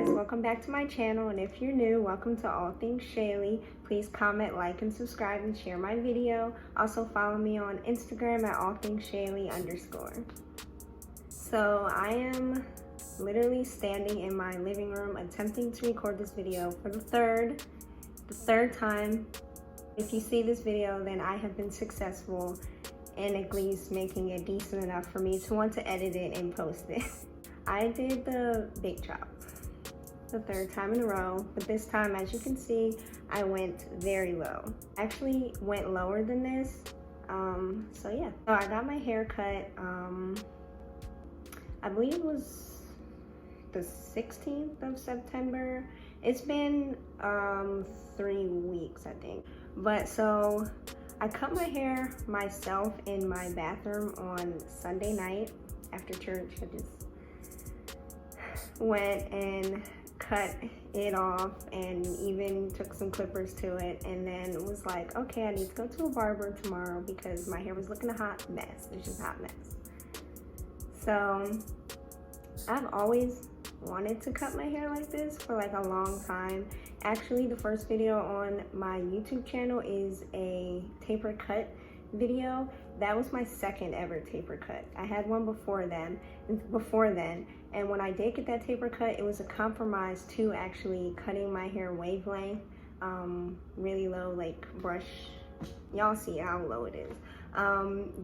guys, welcome back to my channel, and if you're new, welcome to All Things Shayley. Please comment, like, and subscribe, and share my video. Also follow me on Instagram at Allthingsshayley_. So I am literally standing in my living room attempting to record this video for the third time. If you see this video, then I have been successful in at least making it decent enough for me to want to edit it and post it. I did the big chop the third time in a row, but this time, as you can see, I went very low. Actually went lower than this. So yeah, so I got my hair cut, I believe it was the 16th of September. It's been 3 weeks, I think. But so I cut my hair myself in my bathroom on Sunday night after church. I just went and cut it off and even took some clippers to it, and then was like, okay, I need to go to a barber tomorrow because my hair was looking a hot mess. It's just a hot mess. So I've always wanted to cut my hair like this for like a long time. Actually, the first video on my YouTube channel is a taper cut video. That was my second ever taper cut. I had one before then, and when I did get that taper cut, it was a compromise to actually cutting my hair wavelength, really low, like brush. Y'all see how low it is.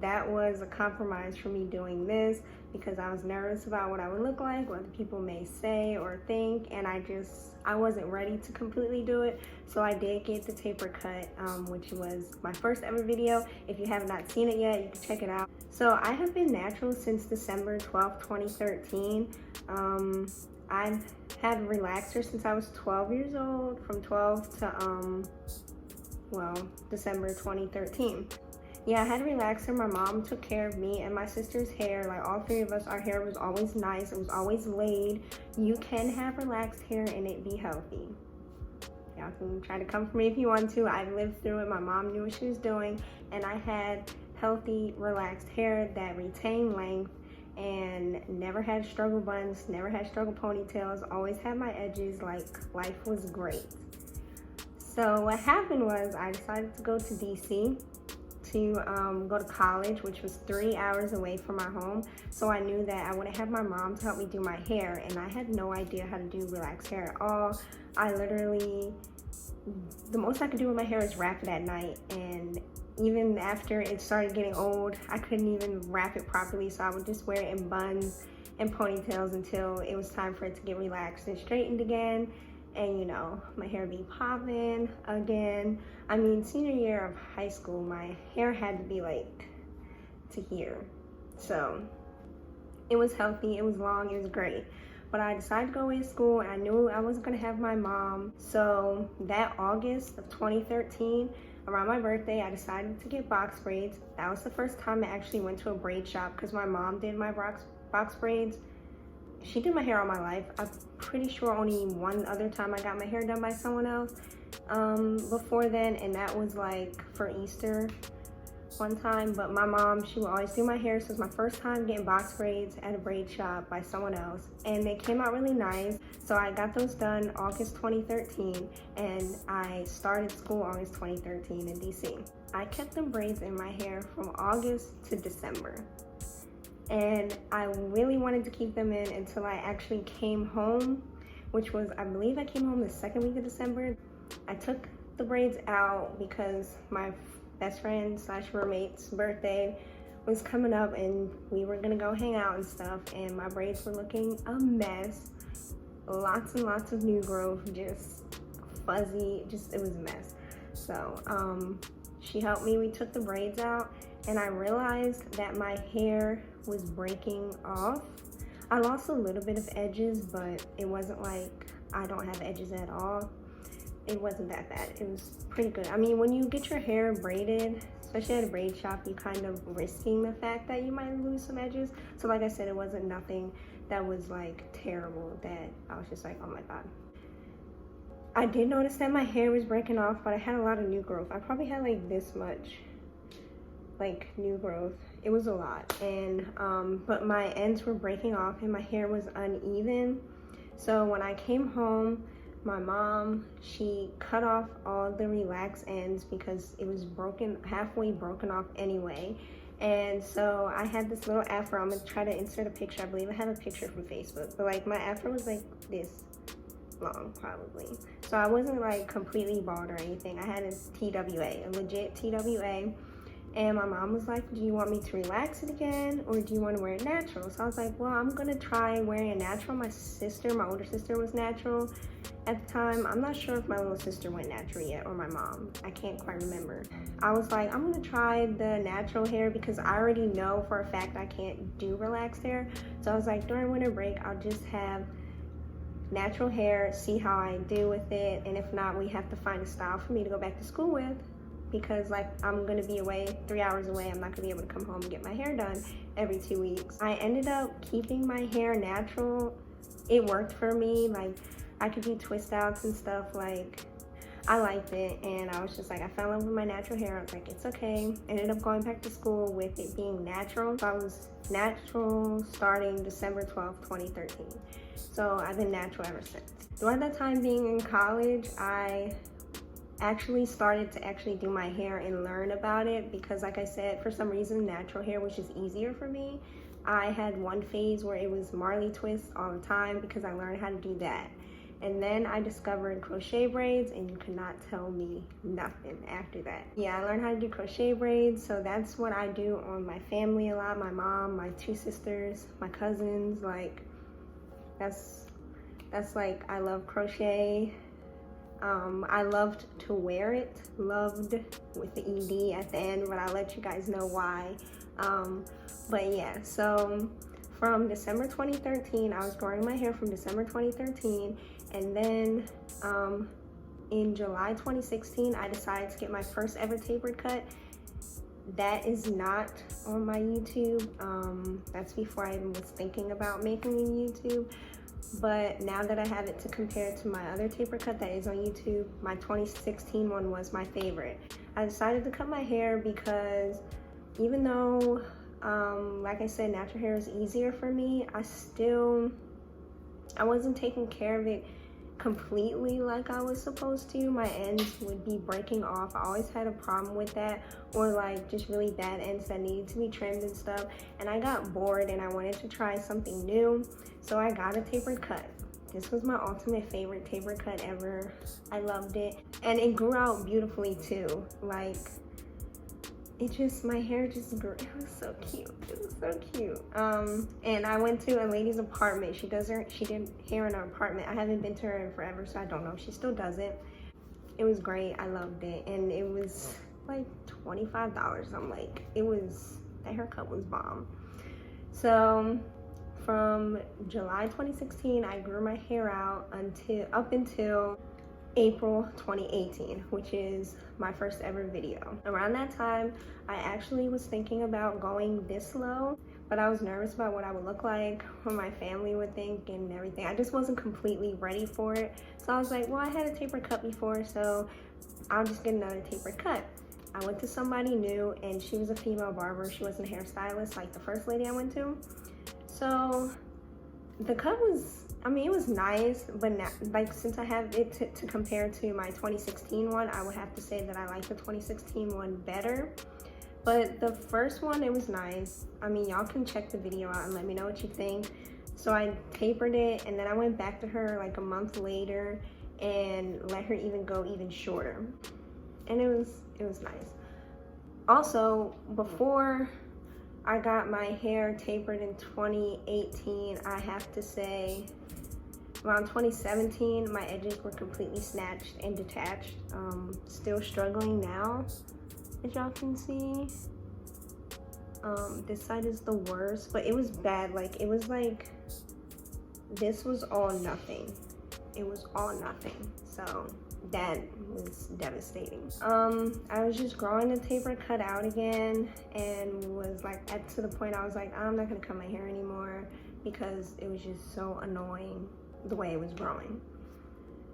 That was a compromise for me doing this because I was nervous about what I would look like, what people may say or think, and I wasn't ready to completely do it. So I did get the taper cut, which was my first ever video. If you have not seen it yet, you can check it out. So I have been natural since December 12th, 2013. I've had relaxer since I was 12 years old, from 12 to December 2013. Yeah, I had a relaxer. My mom took care of me and my sister's hair. Like all three of us, our hair was always nice. It was always laid. You can have relaxed hair and it be healthy. Y'all can try to come for me if you want to. I lived through it. My mom knew what she was doing, and I had healthy, relaxed hair that retained length and never had struggle buns, never had struggle ponytails, always had my edges. Like, life was great. So what happened was I decided to go to DC to go to college, which was 3 hours away from my home. So I knew that I wouldn't have my mom to help me do my hair, and I had no idea how to do relaxed hair at all. I literally, the most I could do with my hair is wrap it at night, and even after it started getting old, I couldn't even wrap it properly, so I would just wear it in buns and ponytails until it was time for it to get relaxed and straightened again. And you know, my hair be popping again. I mean, senior year of high school, my hair had to be like to here. So it was healthy, it was long, it was great. But I decided to go away to school, and I knew I wasn't gonna have my mom. So that August of 2013, around my birthday, I decided to get box braids. That was the first time I actually went to a braid shop because my mom did my box braids. She did my hair all my life. I'm pretty sure only one other time I got my hair done by someone else before then, and that was like for Easter one time. But my mom, she would always do my hair, so it was my first time getting box braids at a braid shop by someone else, and they came out really nice. So I got those done August 2013, and I started school August 2013 in DC. I kept the braids in my hair from August to December. And I really wanted to keep them in until I actually came home, which was, I believe I came home the second week of December. I took the braids out because my best friend / roommate's birthday was coming up, and we were gonna go hang out and stuff, and my braids were looking a mess. Lots and lots of new growth, just fuzzy, it was a mess. So she helped me, we took the braids out, and I realized that my hair was breaking off. I lost a little bit of edges, but it wasn't like I don't have edges at all. It wasn't that bad. It was pretty good. I mean, when you get your hair braided, especially at a braid shop, you kind of risking the fact that you might lose some edges. So like I said, it wasn't nothing that was like terrible that I was just like, oh my God. I did notice that my hair was breaking off, but I had a lot of new growth. I probably had like this much like new growth. It was a lot, and but my ends were breaking off and my hair was uneven. So when I came home, my mom, she cut off all the relaxed ends because it was halfway broken off anyway. And so I had this little afro. I'm gonna try to insert a picture. I believe I have a picture from Facebook, but like my afro was like this long probably. So I wasn't like completely bald or anything. I had a TWA, a legit TWA. And my mom was like, do you want me to relax it again or do you want to wear it natural? So I was like, well, I'm gonna try wearing it natural. My older sister was natural at the time. I'm not sure if my little sister went natural yet or my mom. I can't quite remember. I was like, I'm gonna try the natural hair because I already know for a fact I can't do relaxed hair. So I was like, during winter break, I'll just have natural hair, see how I do with it. And if not, we have to find a style for me to go back to school with, because like I'm gonna be away 3 hours away. I'm not gonna be able to come home and get my hair done every 2 weeks. I ended up keeping my hair natural. It worked for me. Like I could do twist outs and stuff. Like I liked it, and I was just like, I fell in love with my natural hair. I was like, it's okay. Ended up going back to school with it being natural. So I was natural starting December 12th, 2013. So I've been natural ever since. During that time being in college, I actually started to actually do my hair and learn about it because, like I said, for some reason natural hair was just easier for me. I had one phase where it was Marley twists all the time because I learned how to do that. And then I discovered crochet braids, and you cannot tell me nothing after that. Yeah, I learned how to do crochet braids, so that's what I do on my family a lot. My mom, my 2 sisters, my cousins, like that's like, I love crochet. I loved to wear it, loved with the ED at the end, but I'll let you guys know why. But yeah, so from December 2013, I was growing my hair from December 2013, and then in July 2016, I decided to get my first ever tapered cut. That is not on my YouTube. That's before I even was thinking about making a YouTube. But now that I have it to compare to my other taper cut that is on YouTube, my 2016 one was my favorite. I decided to cut my hair because even though, like I said, natural hair is easier for me, I wasn't taking care of it completely like I was supposed to. My ends would be breaking off. I always had a problem with that, or like just really bad ends that needed to be trimmed and stuff. And I got bored and I wanted to try something new. So I got a tapered cut. This was my ultimate favorite tapered cut ever. I loved it. And it grew out beautifully too. Like, my hair just grew. It was so cute. It was so cute. And I went to a lady's apartment. She did hair in her apartment. I haven't been to her in forever, so I don't know if she still does it. It was great. I loved it. And it was like $25. I'm like, that haircut was bomb. So from July 2016, I grew my hair out up until April 2018, which is my first ever video. Around that time, I actually was thinking about going this low, but I was nervous about what I would look like, what my family would think and everything. I just wasn't completely ready for it. So I was like, well, I had a tapered cut before, so I'll just get another tapered cut. I went to somebody new, and she was a female barber. She wasn't a hairstylist like the first lady I went to. So the cut was, it was nice, but now, like, since I have it to compare to my 2016 one, I would have to say that I like the 2016 one better. But the first one, it was nice. Y'all can check the video out and let me know what you think. So I tapered it, and then I went back to her like a month later and let her go even shorter. And it was nice. Also, before I got my hair tapered in 2018, I have to say, around 2017, my edges were completely snatched and detached. Still struggling now, as y'all can see. This side is the worst, but it was bad. Like, it was like, this was all nothing. It was all nothing. So that was devastating. I was just growing the taper cut out again, and was like, to the point I was like, I'm not gonna cut my hair anymore because it was just so annoying the way it was growing.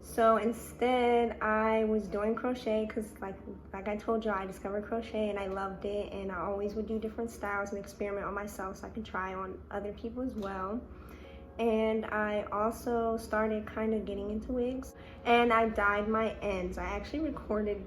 So instead, I was doing crochet because like I told you, I discovered crochet and I loved it, and I always would do different styles and experiment on myself so I could try on other people as well. And I also started kind of getting into wigs, and I dyed my ends. I actually recorded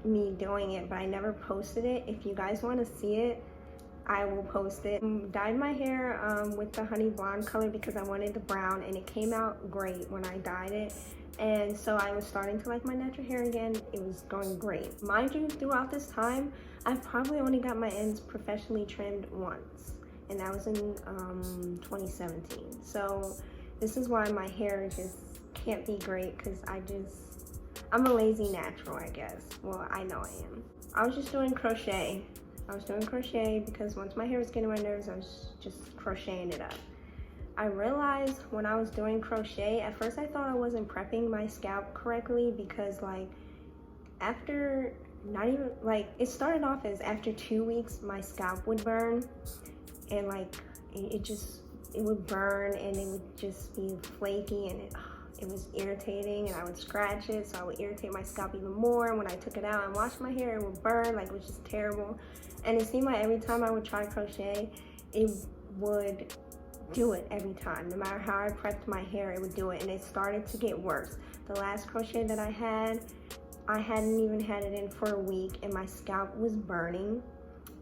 me doing it, but I never posted it. If you guys want to see it, I will post it. Dyed my hair with the honey blonde color because I wanted the brown, and it came out great when I dyed it. And so I was starting to like my natural hair again. It was going great. Mind you, throughout this time, I've probably only got my ends professionally trimmed once, and that was in 2017. So this is why my hair just can't be great, because I'm a lazy natural, I guess. Well, I know I am. I was just doing crochet. I was doing crochet because once my hair was getting on my nerves, I was just crocheting it up. I realized when I was doing crochet, at first I thought I wasn't prepping my scalp correctly, because like after not even like it started off as after 2 weeks my scalp would burn, and like it would burn and it would just be flaky, and it was irritating, and I would scratch it, so I would irritate my scalp even more. And when I took it out and washed my hair, it would burn, like it was just terrible. And it seemed like every time I would try crochet, it would do it every time. No matter how I prepped my hair, it would do it, and it started to get worse. The last crochet that I hadn't even had it in for a week, and my scalp was burning.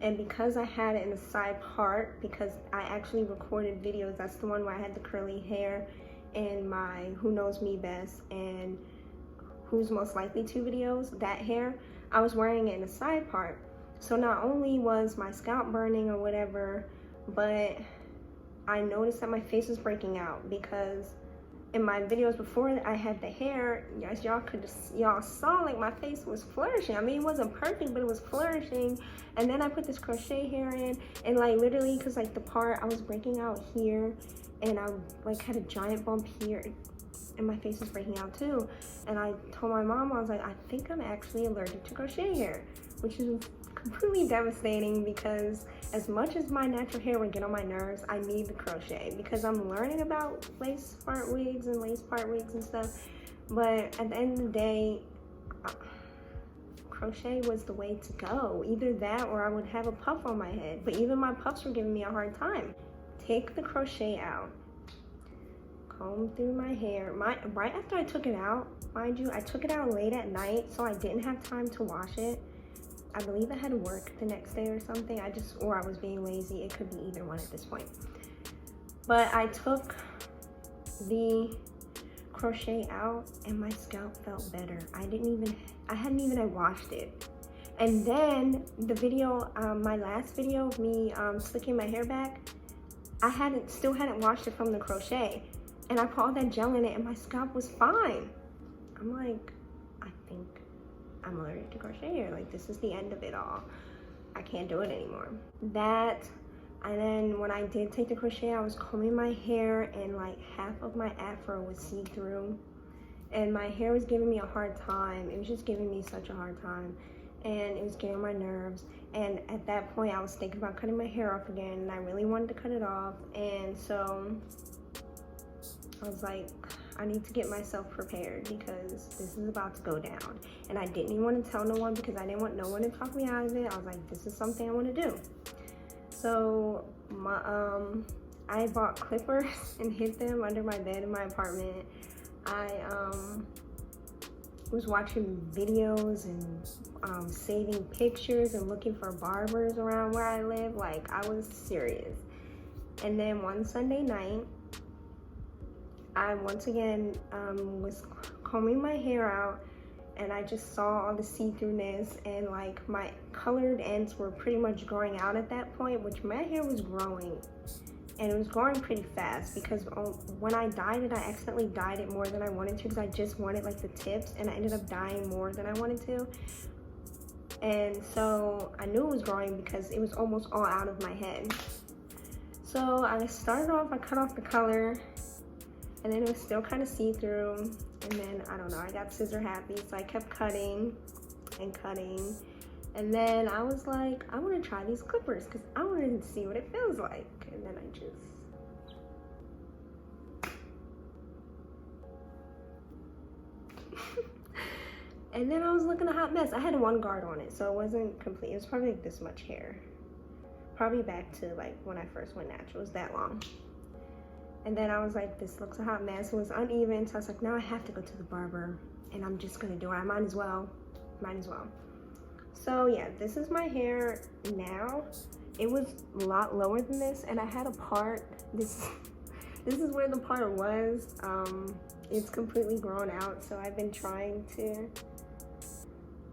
And because I had it in the side part, because I actually recorded videos, that's the one where I had the curly hair in my Who Knows Me Best and Who's Most Likely To videos, that hair, I was wearing it in the side part. So not only was my scalp burning or whatever, but I noticed that my face was breaking out, because in my videos before I had the hair, as y'all saw, like my face was flourishing. I mean, it wasn't perfect, but it was flourishing. And then I put this crochet hair in, and like literally, because like the part I was breaking out here, and I like had a giant bump here, and my face was breaking out too. And I told my mom, I was like, I think I'm actually allergic to crochet hair, which is completely devastating, because as much as my natural hair would get on my nerves, I need the crochet, because I'm learning about lace part wigs and lace part wigs and stuff. But at the end of the day, crochet was the way to go. Either that or I would have a puff on my head. But even my puffs were giving me a hard time. Take the crochet out, comb through my hair. Right after I took it out, mind you, I took it out late at night, so I didn't have time to wash it. I believe I had work the next day or something. Or I was being lazy. It could be either one at this point. But I took the crochet out, and my scalp felt better. I hadn't even washed it. And then the video, my last video of me slicking my hair back, I still hadn't washed it from the crochet, and I put all that gel in it, and my scalp was fine. I'm like, I think I'm allergic to crochet hair. Like, this is the end of it all. I can't do it anymore. And then when I did take the crochet, I was combing my hair, and like half of my afro was see-through, and my hair was giving me a hard time. It was just giving me such a hard time, and it was getting on my nerves. And at that point, I was thinking about cutting my hair off again, and I really wanted to cut it off. And so I was like, I need to get myself prepared, because this is about to go down. And I didn't even want to tell no one, because I didn't want no one to talk me out of it. I was like, this is something I want to do. So I bought clippers and hid them under my bed in my apartment. I was watching videos and saving pictures and looking for barbers around where I live. Like, I was serious. And then one Sunday night, I once again was combing my hair out, and I just saw all the see-throughness, and like my colored ends were pretty much growing out at that point, which my hair was growing, and it was growing pretty fast, because when I dyed it, I accidentally dyed it more than I wanted to, because I just wanted like the tips, and I ended up dyeing more than I wanted to. And so I knew it was growing because it was almost all out of my head. So I started off, I cut off the color, and then it was still kind of see-through. And then, I don't know, I got scissor happy, so I kept cutting and cutting. And then I was like, I want to try these clippers, because I wanted to see what it feels like. And then I just... And then I was looking a hot mess. I had one guard on it, so it wasn't complete. It was probably like this much hair. Probably back to like when I first went natural. It was that long. And then I was like, this looks a hot mess. It was uneven, so I was like, now I have to go to the barber, and I'm just gonna do it. I might as well. So yeah, this is my hair now. It was a lot lower than this, and I had a part. This is where the part was. It's completely grown out, so I've been trying to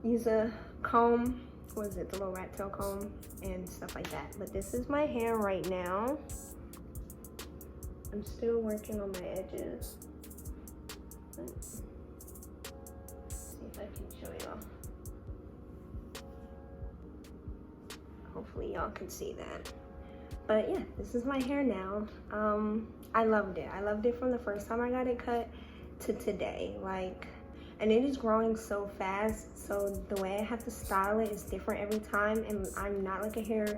use a comb. What is it, the little rat tail comb and stuff like that. But this is my hair right now. I'm still working on my edges. Let's see if I can show y'all. Hopefully y'all can see that. But yeah, this is my hair now. I loved it. I loved it from the first time I got it cut to today. Like, and it is growing so fast, so the way I have to style it is different every time, and I'm not like a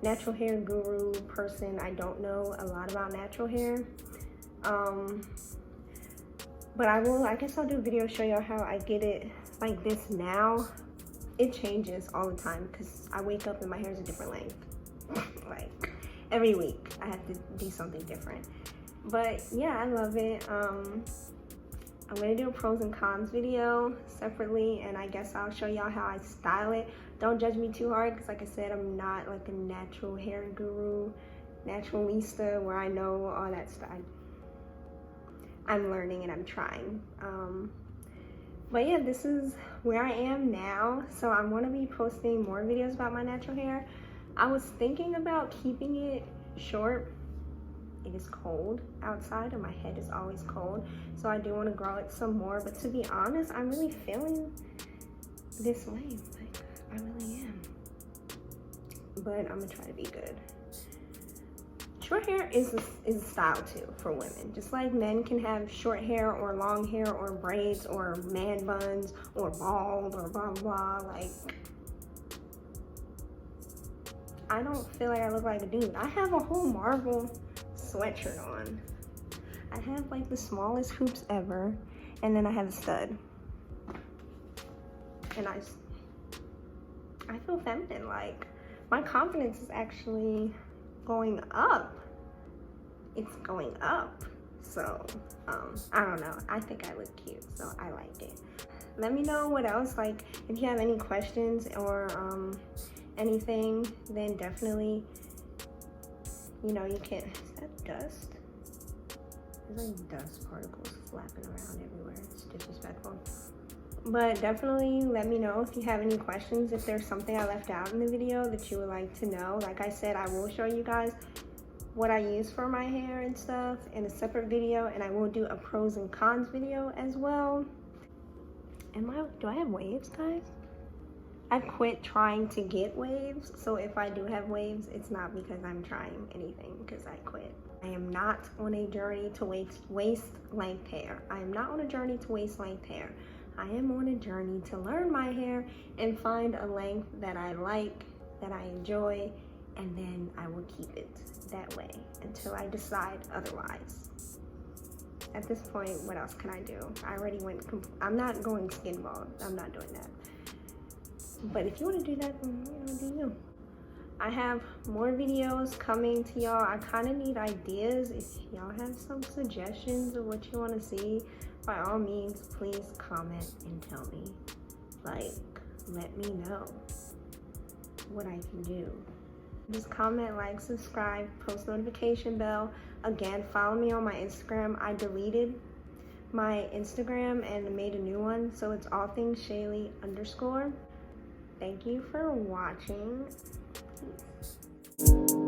natural hair guru person. I don't know a lot about natural hair, but I guess I'll do a video show y'all how I get it like this now. It changes all the time because I wake up and my hair is a different length. Like every week I have to do something different. But yeah, I love it. I'm gonna do a pros and cons video separately, and I guess I'll show y'all how I style it. Don't judge me too hard, because like I said, I'm not like a natural hair guru, naturalista, where I know all that stuff. I'm learning and I'm trying. But yeah, this is where I am now. So I'm gonna be posting more videos about my natural hair. I was thinking about keeping it short. It is cold outside and my head is always cold, so I do want to grow it some more. But to be honest, I'm really feeling this length. Like, I really am. But I'm gonna try to be good. Short hair is a style too for women. Just like men can have short hair or long hair or braids or man buns or bald or blah blah. Like, I don't feel like I look like a dude. I have a whole Marvel sweatshirt on. I have like the smallest hoops ever, and then I have a stud, and I feel feminine. Like, my confidence is actually going up. It's going up. So I don't know, I think I look cute, so I like it. Let me know what else, like if you have any questions or anything, then definitely, you know, you can. Is that dust? There's like dust particles flapping around everywhere. It's disrespectful. But definitely let me know if you have any questions, if there's something I left out in the video that you would like to know. Like I said, I will show you guys what I use for my hair and stuff in a separate video, and I will do a pros and cons video as well. Do I have waves, guys? I've quit trying to get waves, so if I do have waves, it's not because I'm trying anything, because I quit. I am not on a journey to waist length hair. I am not on a journey to waist length hair. I am on a journey to learn my hair and find a length that I like, that I enjoy, and then I will keep it that way until I decide otherwise. At this point, what else can I do? I already went, I'm not going skin bald. I'm not doing that. But if you want to do that, then, you know, do you. I have more videos coming to y'all. I kind of need ideas. If y'all have some suggestions of what you want to see, by all means, please comment and tell me. Like, let me know what I can do. Just comment, like, subscribe, post notification bell. Again, follow me on my Instagram. I deleted my Instagram and made a new one, so it's Allthingsshayley_. Thank you for watching. Peace.